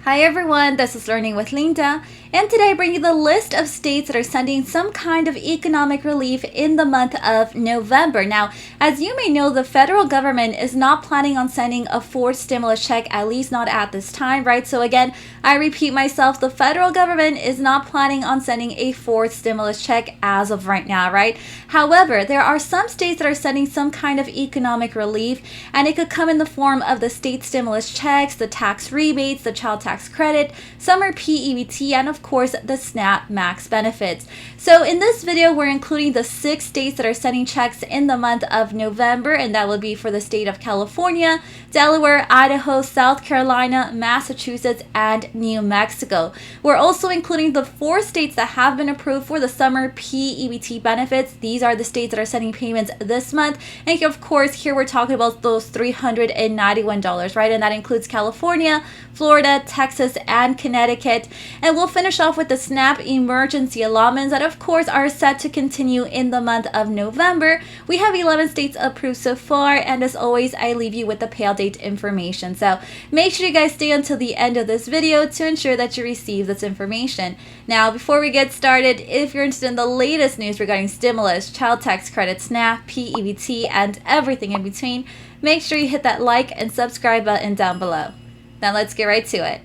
Hi everyone, this is Learning with Linda, and today I bring you the list of states that are sending some kind of economic relief in the month of November. Now, as you may know, the federal government is not planning on sending a fourth stimulus check, at least not at this time, right? So again, I repeat myself, the federal government is not planning on sending a fourth stimulus check as of right now, right? However, there are some states that are sending some kind of economic relief, and it could come in the form of the state stimulus checks, the tax rebates, the child tax credit, summer P-EBT, and of course the SNAP Max benefits. So in this video, we're including the 6 states that are sending checks in the month of November, and that would be for the state of California, Delaware, Idaho, South Carolina, Massachusetts, and New Mexico. We're also including the 4 states that have been approved for the summer P-EBT benefits. These are the states that are sending payments this month, and of course here we're talking about those $391, right? And that includes California, Florida, Texas, and Connecticut. And we'll finish off with the SNAP emergency allotments that of course are set to continue in the month of November. We have 11 states approved so far, and as always, I leave you with the payout date information. So make sure you guys stay until the end of this video to ensure that you receive this information. Now, before we get started, if you're interested in the latest news regarding stimulus, child tax credit, SNAP, P-EBT, and everything in between, make sure you hit that like and subscribe button down below. Now let's get right to it.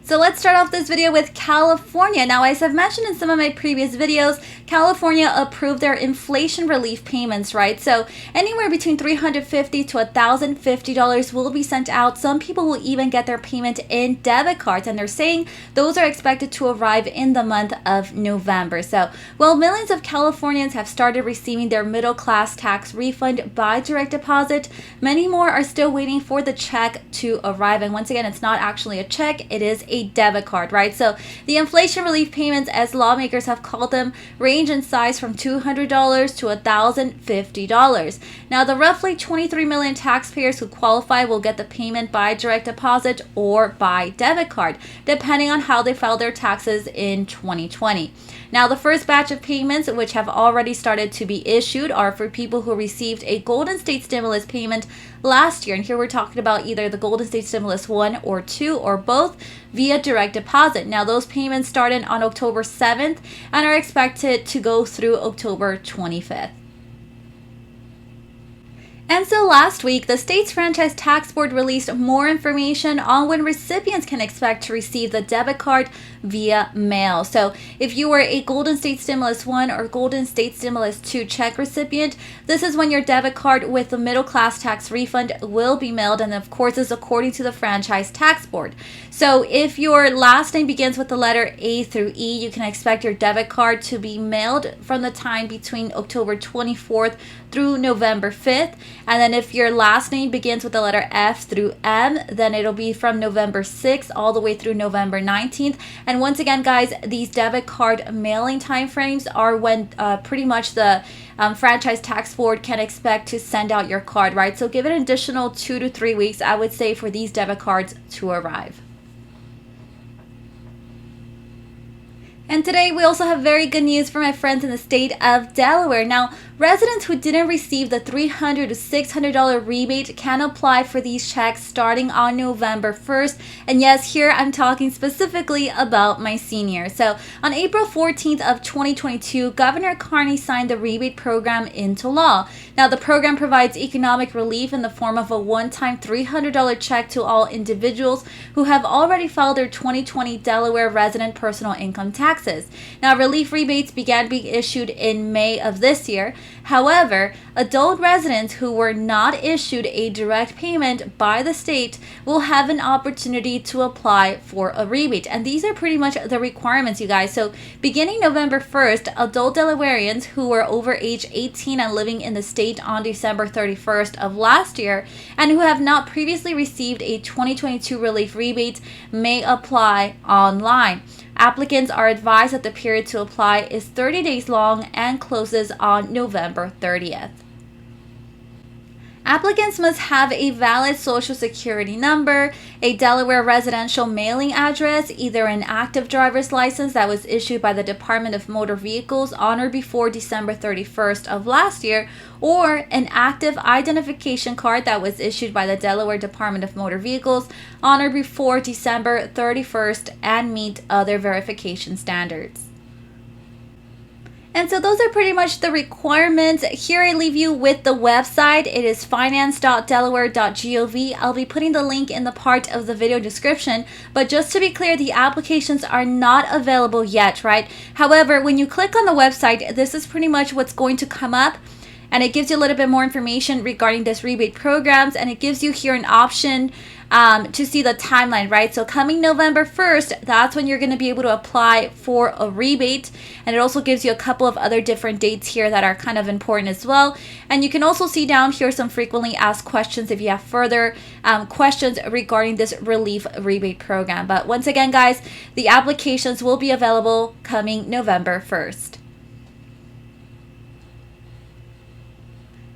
So let's start off this video with California. Now, as I've mentioned in some of my previous videos, California approved their inflation relief payments, right? So anywhere between $350 to $1,050 will be sent out. Some people will even get their payment in debit cards, and they're saying those are expected to arrive in the month of November. So while millions of Californians have started receiving their middle class tax refund by direct deposit, many more are still waiting for the check to arrive. And once again, it's not actually a check, it is a debit card, right? So the inflation relief payments, as lawmakers have called them, range in size from $200 to $1,050. Now, the roughly 23 million taxpayers who qualify will get the payment by direct deposit or by debit card, depending on how they filed their taxes in 2020. Now, the first batch of payments, which have already started to be issued, are for people who received a Golden State stimulus payment last year. And here we're talking about either the Golden State Stimulus 1 or 2 or both via direct deposit. Now, those payments started on October 7th and are expected to go through October 25th. And so last week, the state's franchise tax board released more information on when recipients can expect to receive the debit card via mail. So if you were a Golden State Stimulus 1 or Golden State Stimulus 2 check recipient, this is when your debit card with the middle class tax refund will be mailed, and of course is according to the franchise tax board. So if your last name begins with the letter A through E, you can expect your debit card to be mailed from the time between October 24th through November 5th. And then if your last name begins with the letter F through M, then it'll be from November 6th all the way through November 19th. And once again, guys, these debit card mailing timeframes are when pretty much the franchise tax board can expect to send out your card, right? So give it an additional 2 to 3 weeks, I would say, for these debit cards to arrive. And today we also have very good news for my friends in the state of Delaware. Now, residents who didn't receive the $300 to $600 rebate can apply for these checks starting on November 1st. And yes, here I'm talking specifically about my seniors. So on April 14th of 2022, Governor Carney signed the rebate program into law. Now, the program provides economic relief in the form of a one-time $300 check to all individuals who have already filed their 2020 Delaware resident personal income taxes. Now, relief rebates began being issued in May of this year. However, adult residents who were not issued a direct payment by the state will have an opportunity to apply for a rebate. And these are pretty much the requirements, you guys. So beginning November 1st, adult Delawareans who were over age 18 and living in the state on December 31st of last year and who have not previously received a 2022 relief rebate may apply online. Applicants are advised that the period to apply is 30 days long and closes on November 30th. Applicants must have a valid Social Security number, a Delaware residential mailing address, either an active driver's license that was issued by the Department of Motor Vehicles on or before December 31st of last year, or an active identification card that was issued by the Delaware Department of Motor Vehicles on or before December 31st and meet other verification standards. And so those are pretty much the requirements. Here I leave you with the website. It is finance.delaware.gov. I'll be putting the link in the part of the video description. But just to be clear, the applications are not available yet, right? However, when you click on the website, this is pretty much what's going to come up. And it gives you a little bit more information regarding this rebate programs. And it gives you here an option to see the timeline, right? So coming November 1st, that's when you're going to be able to apply for a rebate. And it also gives you a couple of other different dates here that are kind of important as well. And you can also see down here some frequently asked questions if you have further questions regarding this relief rebate program. But once again, guys, the applications will be available coming November 1st.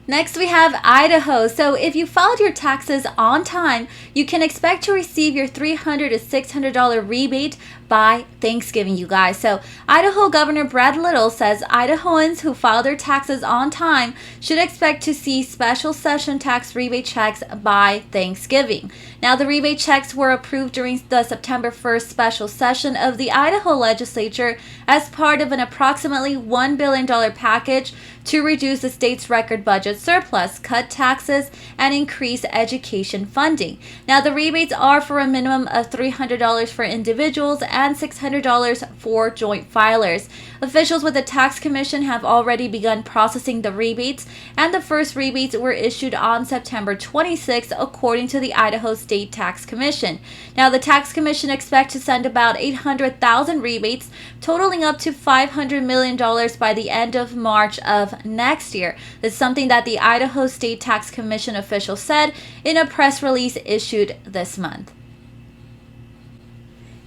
Next, we have Idaho. So if you filed your taxes on time, you can expect to receive your $300 to $600 rebate by Thanksgiving, you guys. So Idaho Governor Brad Little says Idahoans who file their taxes on time should expect to see special session tax rebate checks by Thanksgiving. Now, the rebate checks were approved during the September 1st special session of the Idaho legislature as part of an approximately $1 billion package to reduce the state's record budget surplus, cut taxes, and increase education funding. Now, the rebates are for a minimum of $300 for individuals and $600 for joint filers. Officials with the Tax Commission have already begun processing the rebates, and the first rebates were issued on September 26th, according to the Idaho State Tax Commission. Now, the Tax Commission expects to send about 800,000 rebates, totaling up to $500 million by the end of March of next year. This is something that the Idaho State Tax Commission official said in a press release issued this month.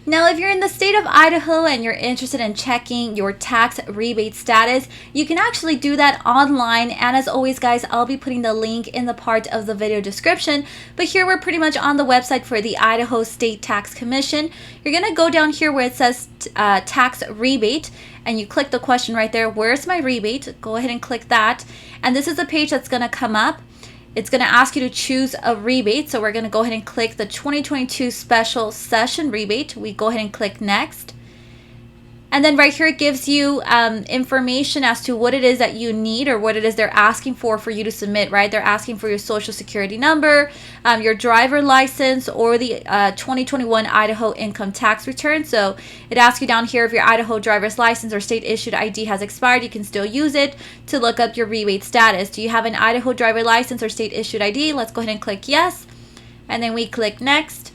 Now, if you're in the state of Idaho and you're interested in checking your tax rebate status, you can actually do that online. And as always, guys, I'll be putting the link in the part of the video description. But here we're pretty much on the website for the Idaho State Tax Commission. You're going to go down here where it says tax rebate, and you click the question right there, where's my rebate? Go ahead and click that. And this is a page that's going to come up. It's going to ask you to choose a rebate. So we're going to go ahead and click the 2022 special session rebate. We go ahead and click next. And then right here, it gives you information as to what it is that you need or what it is they're asking for you to submit, right? They're asking for your social security number, your driver license, or the 2021 Idaho income tax return. So it asks you down here if your Idaho driver's license or state issued ID has expired, you can still use it to look up your rebate status. Do you have an Idaho driver license or state issued ID? Let's go ahead and click yes. And then we click next.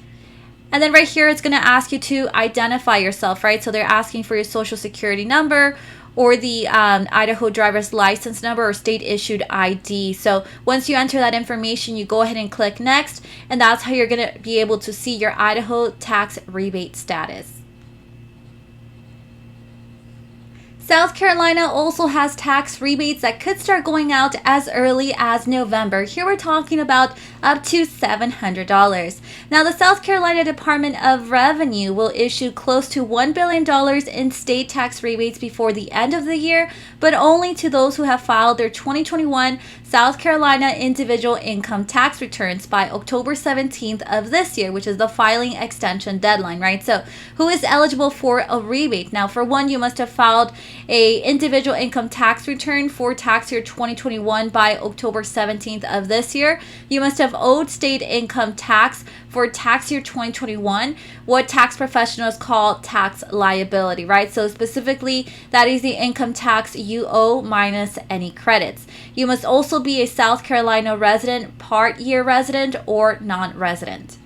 And then right here, it's going to ask you to identify yourself, right? So they're asking for your social security number or the Idaho driver's license number or state issued ID. So once you enter that information, you go ahead and click next. And that's how you're going to be able to see your Idaho tax rebate status. South Carolina also has tax rebates that could start going out as early as November. Here we're talking about up to $700. Now, the South Carolina Department of Revenue will issue close to $1 billion in state tax rebates before the end of the year, but only to those who have filed their 2021 South Carolina individual income tax returns by October 17th of this year, which is the filing extension deadline, right? So who is eligible for a rebate? Now, for one, you must have filed a individual income tax return for tax year 2021 by October 17th of this year. You must have owed state income tax for tax year 2021, what tax professionals call tax liability, right? So specifically, that is the income tax you owe minus any credits. You must also be a South Carolina resident, part-year resident, or non-resident.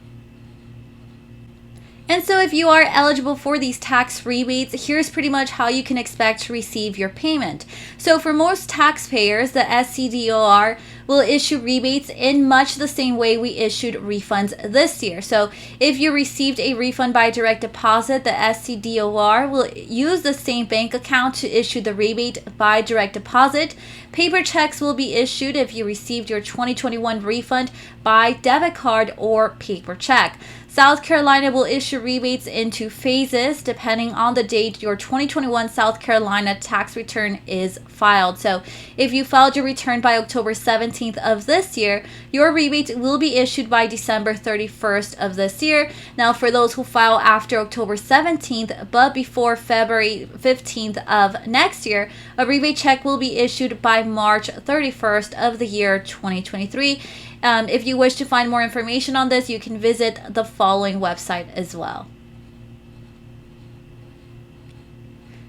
And so if you are eligible for these tax rebates, here's pretty much how you can expect to receive your payment. So for most taxpayers, the SCDOR will issue rebates in much the same way we issued refunds this year. So if you received a refund by direct deposit, the SCDOR will use the same bank account to issue the rebate by direct deposit. Paper checks will be issued if you received your 2021 refund by debit card or paper check. South Carolina will issue rebates in 2 phases depending on the date your 2021 South Carolina tax return is filed. So if you filed your return by October 17th of this year, your rebate will be issued by December 31st of this year. Now, for those who file after October 17th but before February 15th of next year, a rebate check will be issued by March 31st of the year 2023. If you wish to find more information on this, you can visit the following website as well.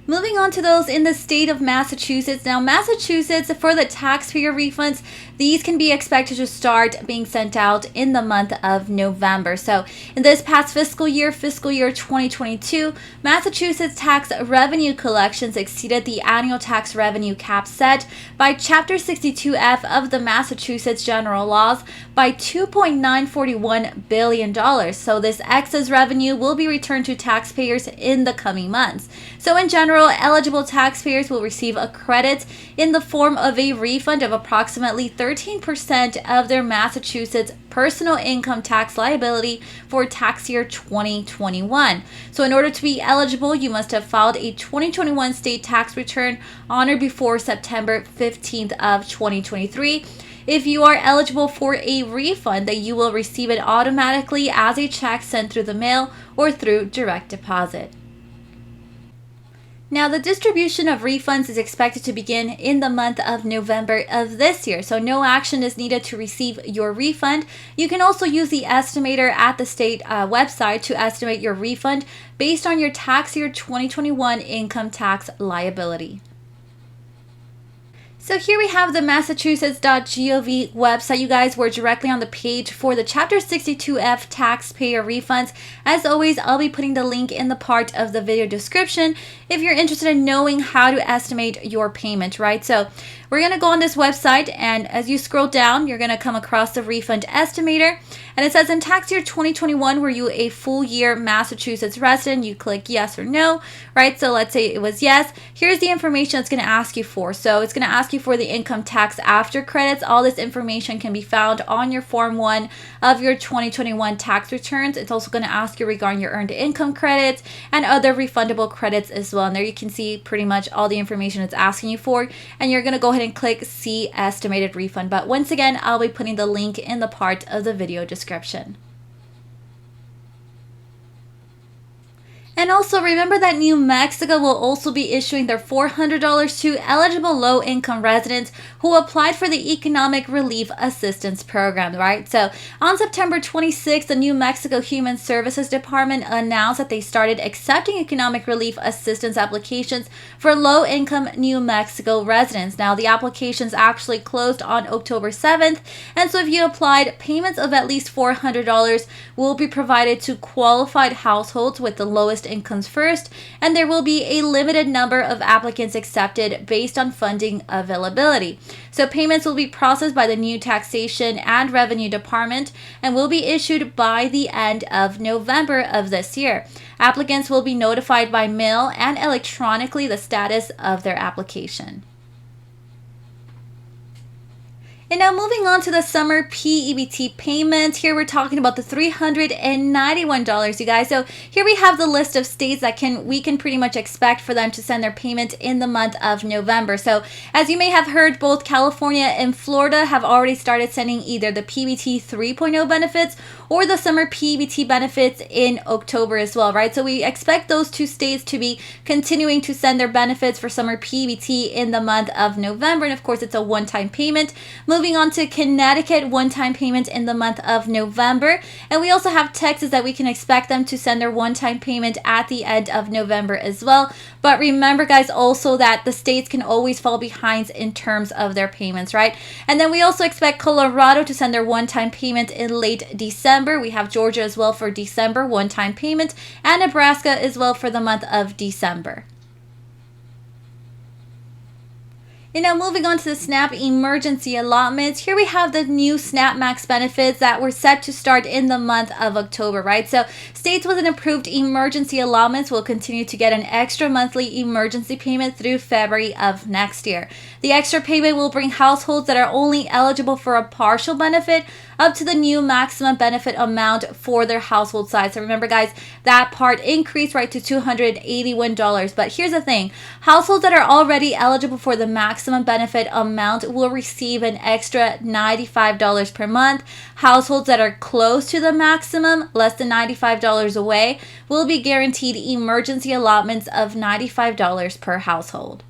Moving on to those in the state of Massachusetts. Now, Massachusetts, for the taxpayer refunds, these can be expected to start being sent out in the month of November. So in this past fiscal year 2022, Massachusetts tax revenue collections exceeded the annual tax revenue cap set by Chapter 62F of the Massachusetts General Laws by $2.941 billion. So this excess revenue will be returned to taxpayers in the coming months. So in general, eligible taxpayers will receive a credit in the form of a refund of approximately 13% of their Massachusetts personal income tax liability for tax year 2021. So in order to be eligible, you must have filed a 2021 state tax return on or before September 15th of 2023. If you are eligible for a refund, that you will receive it automatically as a check sent through the mail or through direct deposit. Now, the distribution of refunds is expected to begin in the month of November of this year, so no action is needed to receive your refund. You can also use the estimator at the state website to estimate your refund based on your tax year 2021 income tax liability. So here we have the Massachusetts.gov website. You guys were directly on the page for the Chapter 62F taxpayer refunds. As always, I'll be putting the link in the part of the video description if you're interested in knowing how to estimate your payment, right? So we're going to go on this website, and as you scroll down, you're going to come across the refund estimator. And it says, in tax year 2021, were you a full year Massachusetts resident? You click yes or no, right? So let's say it was yes. Here's the information it's going to ask you for. So it's going to ask you for the income tax after credits. All this information can be found on your Form 1 of your 2021 tax returns. It's also going to ask you regarding your earned income credits and other refundable credits as well. And there you can see pretty much all the information it's asking you for. And you're going to go ahead and click see estimated refund. But once again, I'll be putting the link in the part of the video description. And also remember that New Mexico will also be issuing their $400 to eligible low-income residents who applied for the Economic Relief Assistance Program, right? So on September 26th, the New Mexico Human Services Department announced that they started accepting economic relief assistance applications for low-income New Mexico residents. Now, the applications actually closed on October 7th, and so if you applied, payments of at least $400 will be provided to qualified households with the lowest incomes first, and there will be a limited number of applicants accepted based on funding availability. So payments will be processed by the new Taxation and Revenue Department and will be issued by the end of November of this year. Applicants will be notified by mail and electronically the status of their application. And now moving on to the summer P-EBT payment. Here we're talking about the $391, you guys. So here we have the list of states that we can pretty much expect for them to send their payment in the month of November. So as you may have heard, both California and Florida have already started sending either the P-EBT 3.0 benefits or the summer P-EBT benefits in October as well, right? So we expect those two states to be continuing to send their benefits for summer P-EBT in the month of November. And of course, it's a one-time payment. Moving on to Connecticut, one-time payment in the month of November. And we also have Texas that we can expect them to send their one-time payment at the end of November as well. But remember, guys, also that the states can always fall behind in terms of their payments, right? And then we also expect Colorado to send their one-time payment in late December. We have Georgia as well for December, one-time payment, and Nebraska as well for the month of December. And now moving on to the SNAP emergency allotments, here we have the new SNAP Max benefits that were set to start in the month of October, right? So states with an approved emergency allotments will continue to get an extra monthly emergency payment through February of next year. The extra payment will bring households that are only eligible for a partial benefit up to the new maximum benefit amount for their household size. So remember, guys, that part increased right to $281. But here's the thing, households that are already eligible for the maximum benefit amount will receive an extra $95 per month. Households that are close to the maximum, less than $95 away, will be guaranteed emergency allotments of $95 per household.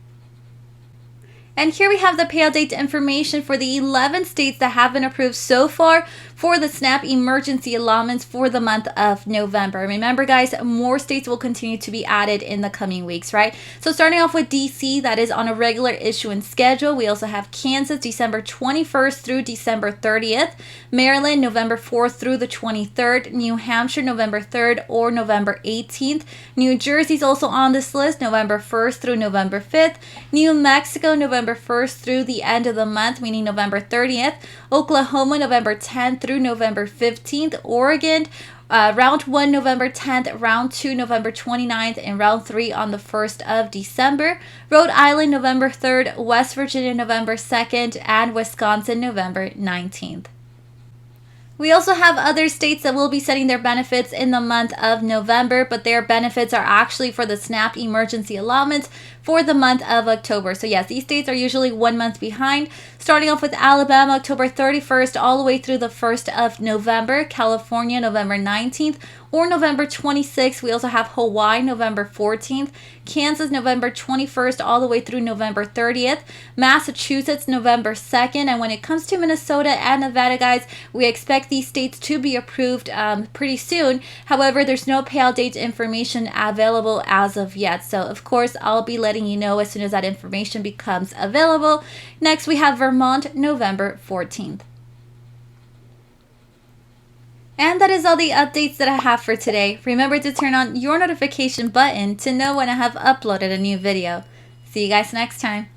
And here we have the payout date information for the 11 states that have been approved so far for the SNAP emergency allotments for the month of November. Remember, guys, more states will continue to be added in the coming weeks, right? So starting off with DC, that is on a regular issuance schedule. We also have Kansas, December 21st through December 30th. Maryland, November 4th through the 23rd. New Hampshire, November 3rd or November 18th. New Jersey is also on this list, November 1st through November 5th. New Mexico, November 1st through the end of the month, meaning November 30th. Oklahoma, November 10th through November 15th. Oregon, round 1 November 10th, round 2 November 29th, and round 3 on the 1st of December. Rhode Island, November 3rd, West Virginia, November 2nd, and Wisconsin, November 19th. We also have other states that will be setting their benefits in the month of November, but their benefits are actually for the SNAP emergency allotments for the month of October. So yes, these states are usually 1 month behind. Starting off with Alabama, October 31st all the way through the 1st of November. California, November 19th or November 26th. We also have Hawaii, November 14th. Kansas, November 21st all the way through November 30th. Massachusetts, November 2nd. And when it comes to Minnesota and Nevada, guys, we expect these states to be approved pretty soon. However, there's no payout date information available as of yet. So, of course, I'll be letting you know as soon as that information becomes available. Next, we have Vermont, November 14th. And that is all the updates that I have for today. Remember to turn on your notification button to know when I have uploaded a new video. See you guys next time.